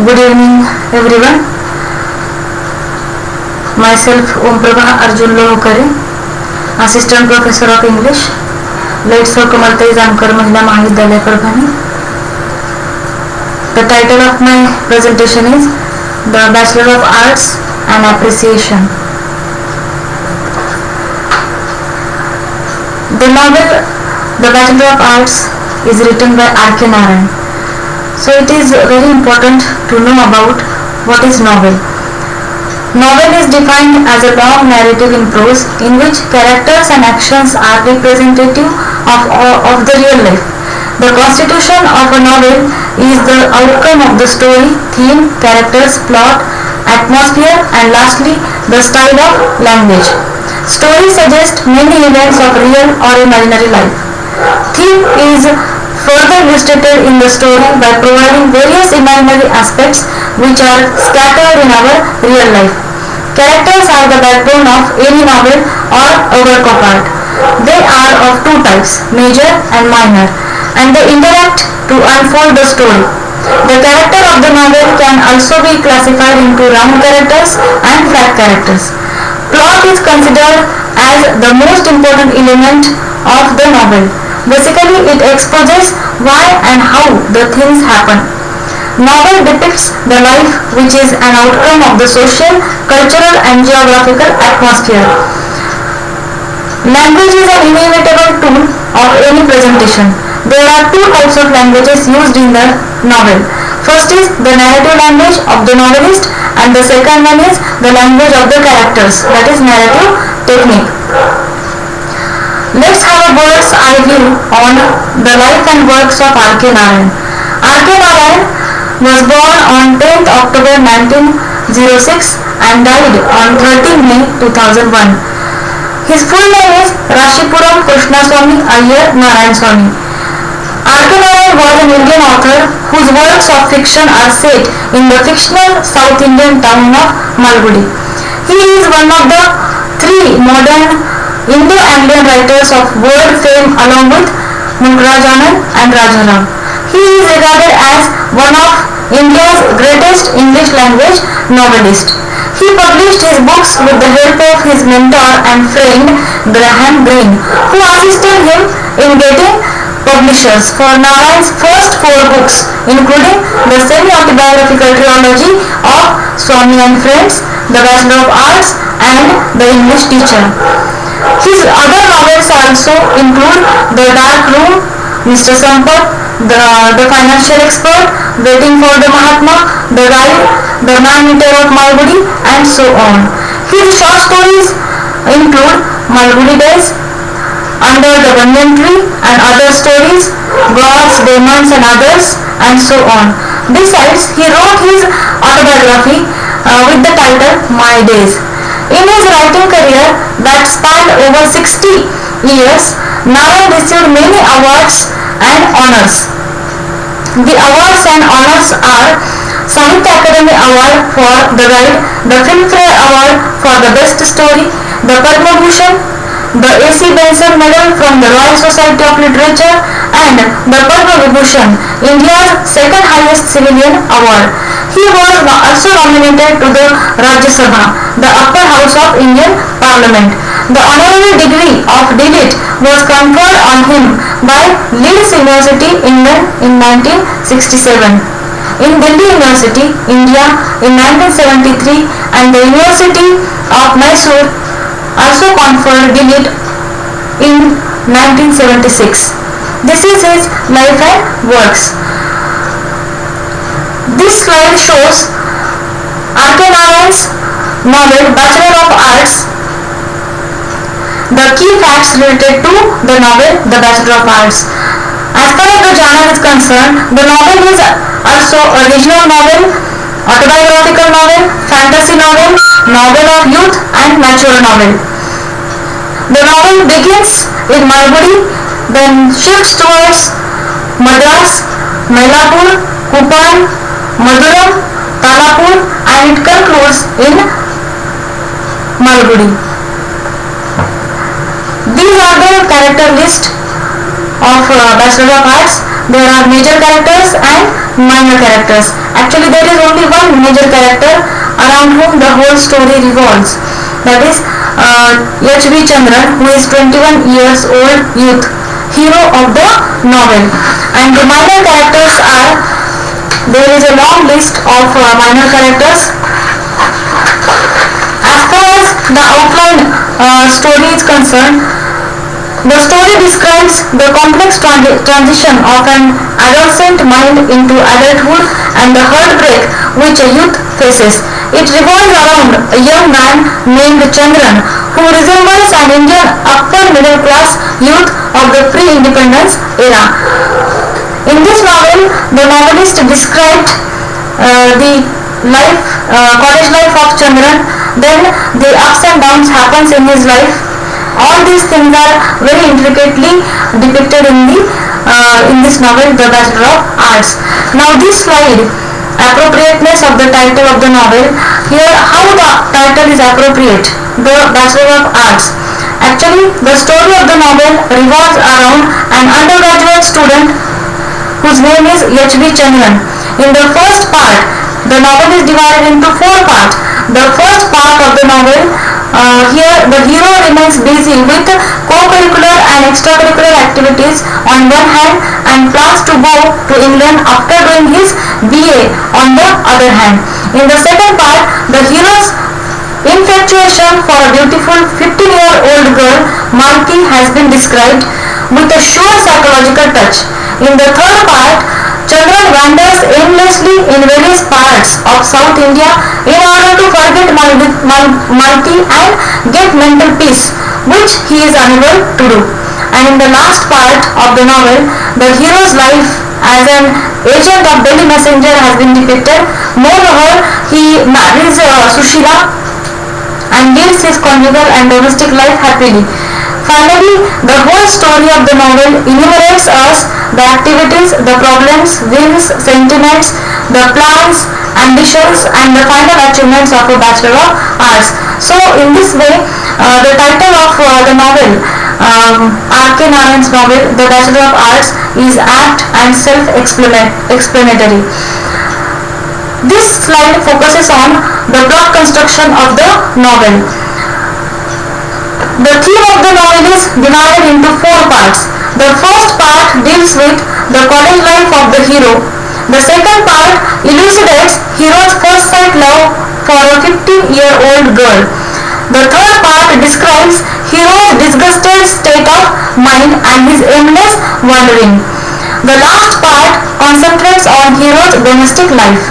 Good evening everyone. Myself Om Prabha Arjun Lohkare, Assistant Professor of English, late Sir Kamaltai Zamkar Mahila Mahavidyalaya Parvani. The title of my presentation is The Bachelor of Arts and Appreciation. The novel The Bachelor of Arts is written by R.K. Narayan. So it is very important to know about what is novel. Novel is defined as a long narrative in prose in which characters and actions are representative of the real life. The constitution of a novel is the outcome of the story, theme, characters, plot, atmosphere, and lastly the style of language. Stories suggest many events of real or imaginary life. Theme is further illustrated in the story by providing various imaginary aspects which are scattered in our real life. Characters are the backbone of any novel or a work of art. They are of two types, major and minor, and they interact to unfold the story. The character of the novel can also be classified into round characters and flat characters. Plot is considered as the most important element of the novel. Basically, it exposes why and how the things happen. Novel depicts the life which is an outcome of the social, cultural and geographical atmosphere. Language is an inevitable tool of any presentation. There are two types of languages used in the novel. First is the narrative language of the novelist and the second one is the language of the characters, that is narrative technique. Let's have a bird's eye view on the life and works of R.K. Narayan. R.K. Narayan was born on 10th October 1906 and died on 13 May 2001. His full name is Rashipuram Krishnaswamy Iyer Narayan Swamy. R.K. Narayan was an Indian author whose works of fiction are set in the fictional South Indian town of Malgudi. He is one of the three modern Indo-Andean writers of world fame along with Munkarajan Anand and Rajaram. He is regarded as one of India's greatest English language novelists. He published his books with the help of his mentor and friend Graham Greene, who assisted him in getting publishers for Narayan's first four books, including the semi-autobiographical trilogy of Swamy and Friends, The Bachelor of Arts, and The English Teacher. His other novels also include The Dark Room, Mr. Sampath, the Financial Expert, Waiting for the Mahatma, The Guide, The Man-Eater of Malgudi, and so on. His short stories include Malgudi Days, Under the Banyan Tree, and other stories, Gods, Demons and Others, and so on. Besides, he wrote his autobiography with the title My Days. In his writing career that spanned over 60 years, Narayan received many awards and honors. The awards and honors are Sahitya Academy Award for The Guide, the Filmfare Award for the Best Story, the Padma Bhushan, the A.C. Benson Medal from the Royal Society of Literature, and the Padma Vibhushan, India's second highest civilian award. He was also nominated to the Rajya Sabha, the upper house of Indian Parliament. The honorary degree of D.Litt. was conferred on him by Leeds University, England in 1967. In Delhi University, India in 1973 and the University of Mysore also conferred D.Litt. in 1976. This is his life and works. This slide shows R.K. Narayan's novel Bachelor of Arts. The key facts related to the novel The Bachelor of Arts. As far as the genre is concerned, the novel is also a regional novel, autobiographical novel, fantasy novel, novel of youth and natural novel. The novel begins in Malgudi, then shifts towards Madras, Mylapore, Kupan, Maduram, Tanapur, and it concludes in Malgudi. These are the character list of Bachelor of Arts. There are major characters and minor characters. Actually, there is only one major character around whom the whole story revolves. That is H.B. Chandran, who is 21 years old youth, hero of the novel. And the minor characters are, there is a long list of minor characters. As far as the outline story is concerned, the story describes the complex transition of an adolescent mind into adulthood and the heartbreak which a youth faces. It revolves around a young man named Chandran, who resembles an Indian upper middle class youth of the pre-independence era. In this novel, the novelist described the college life of Chandran, then the ups and downs happens in his life. All these things are very intricately depicted in this novel, The Bachelor of Arts. Now this slide, appropriateness of the title of the novel. Here, how the title is appropriate, The Bachelor of Arts. Actually, the story of the novel revolves around an undergraduate student whose name is H.B. Chandran. In the first part, the novel is divided into 4 parts. The first part of the novel, here the hero remains busy with co-curricular and extracurricular activities on one hand and plans to go to England after doing his BA on the other hand. In the second part, the hero's infatuation for a beautiful 15-year-old girl, Malti, has been described with a sure psychological touch. In the third part, Chandran wanders aimlessly in various parts of South India in order to forget Malti and get mental peace, which he is unable to do. And in the last part of the novel, the hero's life as an agent of Delhi Messenger has been depicted. Moreover, he marries Sushila and lives his conjugal and domestic life happily. Finally, the whole story of the novel enumerates us the activities, the problems, whims, sentiments, the plans, ambitions and the final achievements of a Bachelor of Arts. So in this way, the title of the novel, R.K. Narayan's novel, The Bachelor of Arts, is apt and self-explanatory. This slide focuses on the plot construction of the novel. The theme of the novel is divided into 4 parts. The first part deals with the college life of the hero. The second part elucidates hero's first sight love for a 15-year-old girl. The third part describes hero's disgusted state of mind and his aimless wandering. The last part concentrates on hero's domestic life.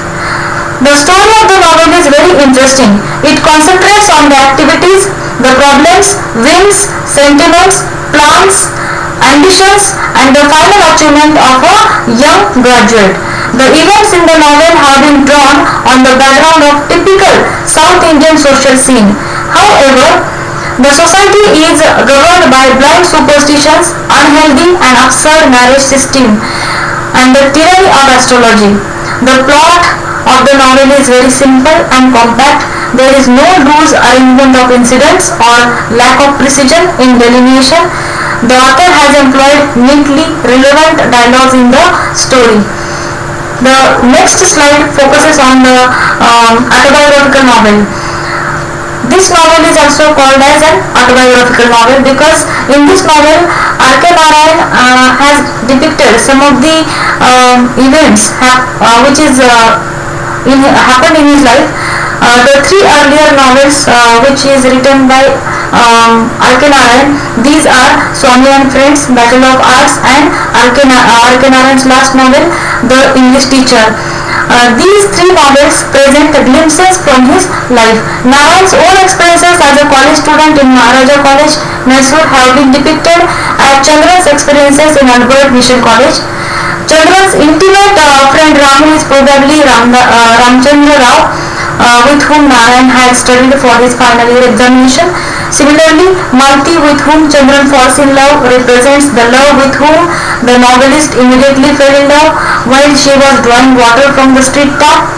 The story of the novel is very interesting. It concentrates on the activities, the problems, whims, sentiments, plans, ambitions and the final achievement of a young graduate. The events in the novel have been drawn on the background of typical South Indian social scene. However, the society is governed by blind superstitions, unhealthy and absurd marriage system and the tyranny of astrology. The plot of the novel is very simple and compact. There is no loose arrangement of incidents or lack of precision in delineation. The author has employed neatly relevant dialogues in the story. The next slide focuses on the autobiographical novel. This novel is also called as an autobiographical novel because in this novel R.K. Narayan has depicted some of the events which is happened in his life. The 3 earlier novels which is written by R.K. Narayan, these are Swami and Friends, Bachelor of Arts and R.K. Narayan's last novel, The English Teacher. These 3 novels present glimpses from his life. Narayan's own experiences as a college student in Maharaja College, Mysore have been depicted as Chandran's experiences in Albert Mission College. Chandran's intimate friend Ramu is probably Ramchandra Rao, with whom Narayan had studied for his final year examination. Similarly, Malti, with whom Chandran falls in love, represents the love with whom the novelist immediately fell in love while she was drawing water from the street tap.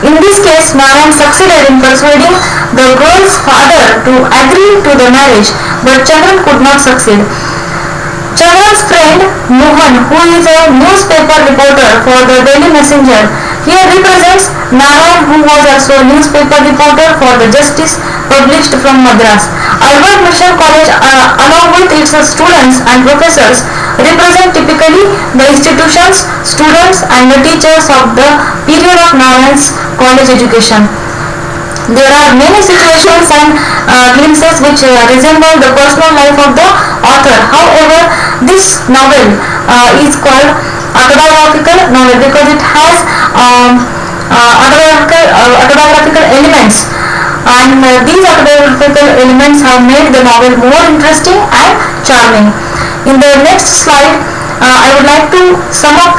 In this case, Narayan succeeded in persuading the girl's father to agree to the marriage, but Chandran could not succeed. Chandran's friend Mohan, who is a newspaper reporter for the Daily Messenger, Here represents Narayan, who was also a newspaper reporter for the Justice, published from Madras. Albert Mission College, along with its students and professors, represent typically the institutions, students and the teachers of the period of Narayan's college education. There are many situations and glimpses which resemble the personal life of the author. However, this novel is called autobiographical novel because it has autobiographical elements, and these autobiographical elements have made the novel more interesting and charming. In the next slide, I would like to sum up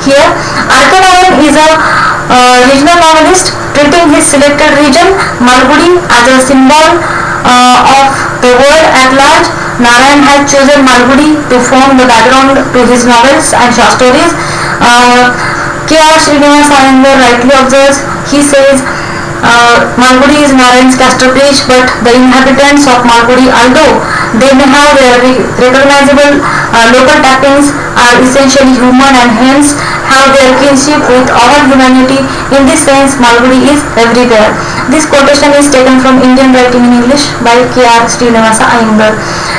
here. R.K. Narayan is a regional novelist treating his selected region, Malgudi, as a symbol of the world at large. Narayan has chosen Malgudi to form the background to his novels and short stories. K.R. Srinivasa Iyengar rightly observes, he says, Malgudi is Narayan's masterpiece, but the inhabitants of Malgudi, although they may have their recognizable local tappings, are essentially human and hence have their kinship with all humanity. In this sense, Malgudi is everywhere. This quotation is taken from Indian Writing in English by K.R. Srinivasa Iyengar.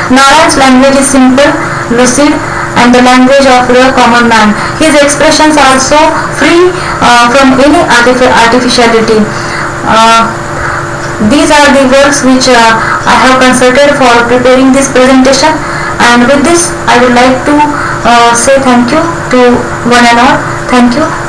Narayan's language is simple, lucid, and the language of the common man. His expressions are also free from any artificiality. These are the works which I have consulted for preparing this presentation, and with this I would like to say thank you to one and all. Thank you.